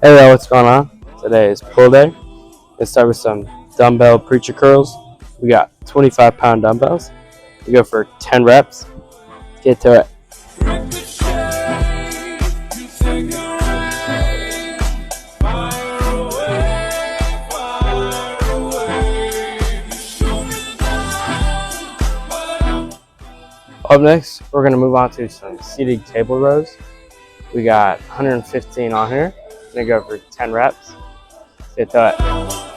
Hey there, what's going on? Today is pull day. Let's start with some dumbbell preacher curls. We got 25-pound dumbbells. We go for 10 reps. Get to it. Up next, we're going to move on to some seated table rows. We got 115 on here. We're going to go for 10 reps. Get to it.